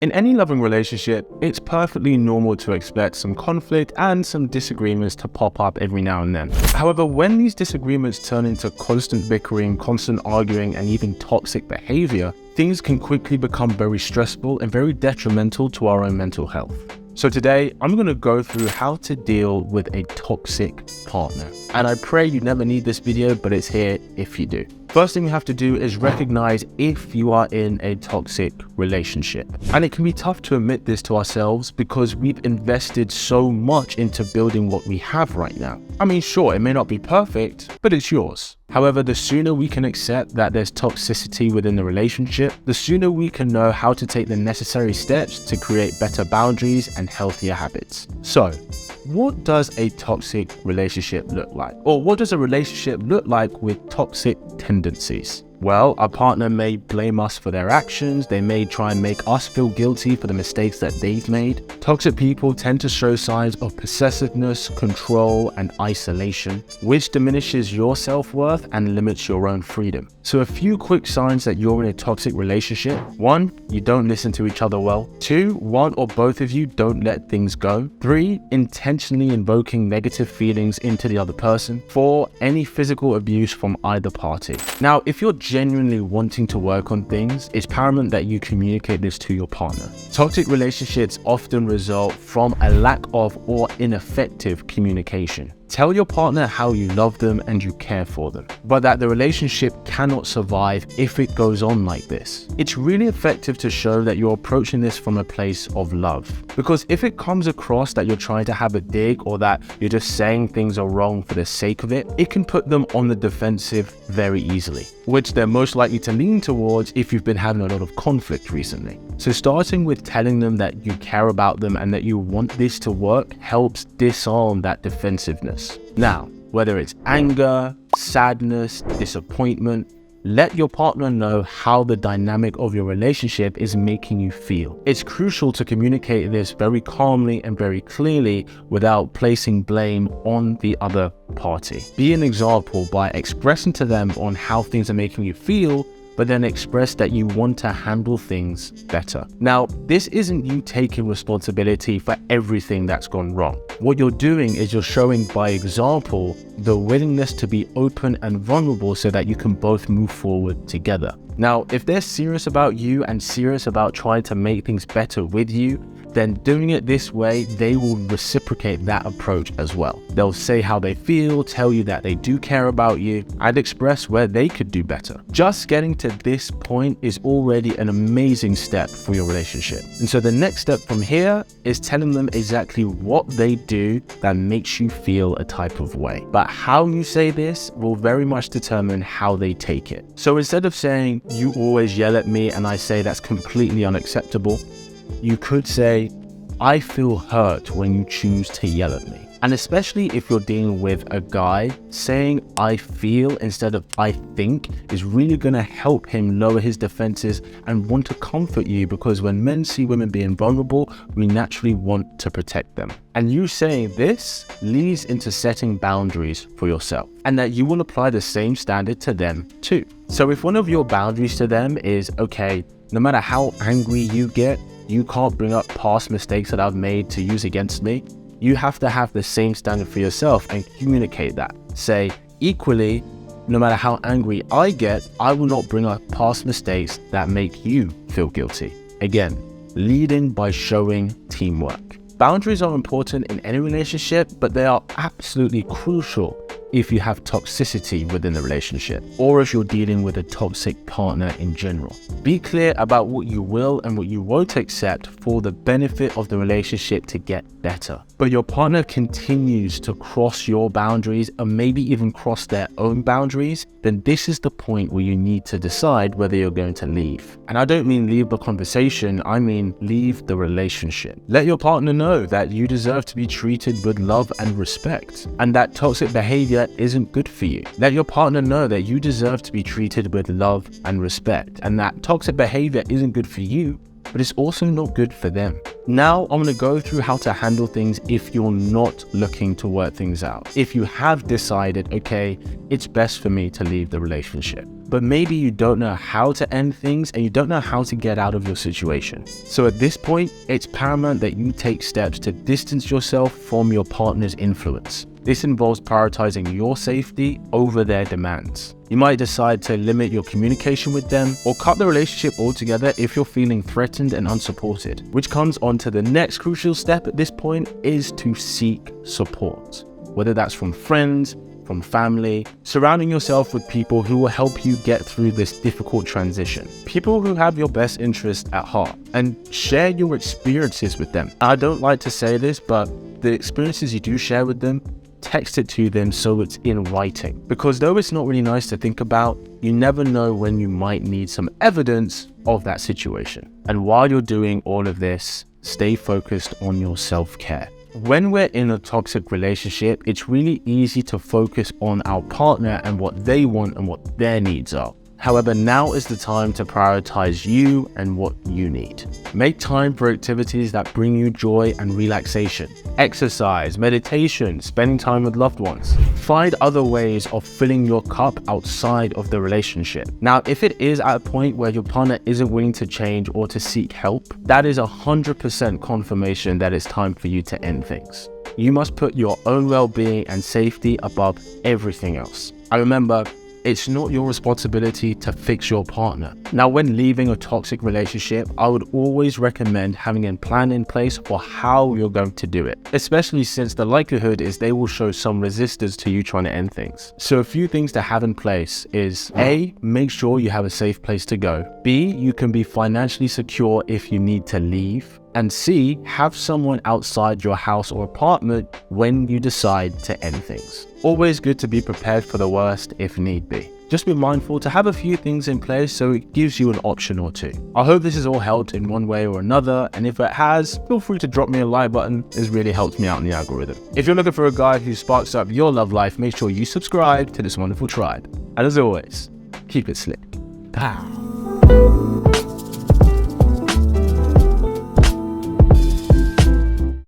In any loving relationship, it's perfectly normal to expect some conflict and some disagreements to pop up every now and then. However, when these disagreements turn into constant bickering, constant arguing, and even toxic behavior, things can quickly become very stressful and very detrimental to our own mental health. So today, I'm going to go through how to deal with a toxic partner. And I pray you never need this video, but it's here if you do. First thing you have to do is recognize if you are in a toxic relationship. And it can be tough to admit this to ourselves because we've invested so much into building what we have right now. I mean, sure, it may not be perfect, but it's yours. However, the sooner we can accept that there's toxicity within the relationship, the sooner we can know how to take the necessary steps to create better boundaries and healthier habits. So, what does a toxic relationship look like? Or what does a relationship look like with toxic tendencies? Well, our partner may blame us for their actions. They may try and make us feel guilty for the mistakes that they've made. Toxic people tend to show signs of possessiveness, control, and isolation, which diminishes your self-worth and limits your own freedom. So a few quick signs that you're in a toxic relationship. 1, you don't listen to each other well. 2, one or both of you don't let things go. 3, intentionally invoking negative feelings into the other person. 4, any physical abuse from either party. Now, if you're genuinely wanting to work on things, it's paramount that you communicate this to your partner. Toxic relationships often result from a lack of or ineffective communication. Tell your partner how you love them and you care for them, but that the relationship cannot survive if it goes on like this. It's really effective to show that you're approaching this from a place of love, because if it comes across that you're trying to have a dig or that you're just saying things are wrong for the sake of it, it can put them on the defensive very easily, which they're most likely to lean towards if you've been having a lot of conflict recently. So starting with telling them that you care about them and that you want this to work helps disarm that defensiveness. Now, whether it's anger, sadness, disappointment, let your partner know how the dynamic of your relationship is making you feel. It's crucial to communicate this very calmly and very clearly without placing blame on the other party. Be an example by expressing to them on how things are making you feel, but then express that you want to handle things better. Now, this isn't you taking responsibility for everything that's gone wrong. What you're doing is you're showing by example the willingness to be open and vulnerable so that you can both move forward together. Now, if they're serious about you and serious about trying to make things better with you, then doing it this way, they will reciprocate that approach as well. They'll say how they feel, tell you that they do care about you, and express where they could do better. Just getting to this point is already an amazing step for your relationship. And so the next step from here is telling them exactly what they do that makes you feel a type of way. But how you say this will very much determine how they take it. So instead of saying, "You always yell at me," and I say that's completely unacceptable, you could say, "I feel hurt when you choose to yell at me." And especially if you're dealing with a guy, saying "I feel" instead of "I think" is really going to help him lower his defenses and want to comfort you, because when men see women being vulnerable, we naturally want to protect them. And you saying this leads into setting boundaries for yourself, and that you will apply the same standard to them too. So if one of your boundaries to them is, okay, no matter how angry you get, you can't bring up past mistakes that I've made to use against me, you have to have the same standard for yourself and communicate that. Say, equally, no matter how angry I get, I will not bring up past mistakes that make you feel guilty. Again, leading by showing teamwork. Boundaries are important in any relationship, but they are absolutely crucial if you have toxicity within the relationship, or if you're dealing with a toxic partner in general. Be clear about what you will and what you won't accept for the benefit of the relationship to get better. But your partner continues to cross your boundaries and maybe even cross their own boundaries, then this is the point where you need to decide whether you're going to leave. And I don't mean leave the conversation, I mean leave the relationship. Let your partner know that you deserve to be treated with love and respect, and that toxic behavior isn't good for you. Let your partner know that you deserve to be treated with love and respect, and that toxic behavior isn't good for you, but it's also not good for them. Now I'm going to go through how to handle things if you're not looking to work things out. If you have decided, okay, it's best for me to leave the relationship. but maybe you don't know how to end things and you don't know how to get out of your situation. So at this point, it's paramount that you take steps to distance yourself from your partner's influence. This involves prioritizing your safety over their demands. You might decide to limit your communication with them or cut the relationship altogether if you're feeling threatened and unsupported, which comes on to the next crucial step at this point is to seek support. Whether that's from friends, from family, surrounding yourself with people who will help you get through this difficult transition. People who have your best interest at heart, and share your experiences with them. I don't like to say this, but the experiences you do share with them, text it to them so it's in writing. Because though it's not really nice to think about, you never know when you might need some evidence of that situation. And while you're doing all of this, stay focused on your self-care. When we're in a toxic relationship, it's really easy to focus on our partner and what they want and what their needs are. However, now is the time to prioritize you and what you need. Make time for activities that bring you joy and relaxation. Exercise, meditation, spending time with loved ones. Find other ways of filling your cup outside of the relationship. Now, if it is at a point where your partner isn't willing to change or to seek help, that is 100% confirmation that it's time for you to end things. You must put your own well-being and safety above everything else. And remember, it's not your responsibility to fix your partner. Now, when leaving a toxic relationship, I would always recommend having a plan in place for how you're going to do it, especially since the likelihood is they will show some resistance to you trying to end things. So a few things to have in place is A, make sure you have a safe place to go. B, you can be financially secure if you need to leave. And C, have someone outside your house or apartment when you decide to end things. Always good to be prepared for the worst if need be. Just be mindful to have a few things in place so it gives you an option or two. I hope this has all helped in one way or another, and if it has, feel free to drop me a like button. This really helps me out in the algorithm. If you're looking for a guy who sparks up your love life, make sure you subscribe to this wonderful tribe. And as always, keep it slick. Pow.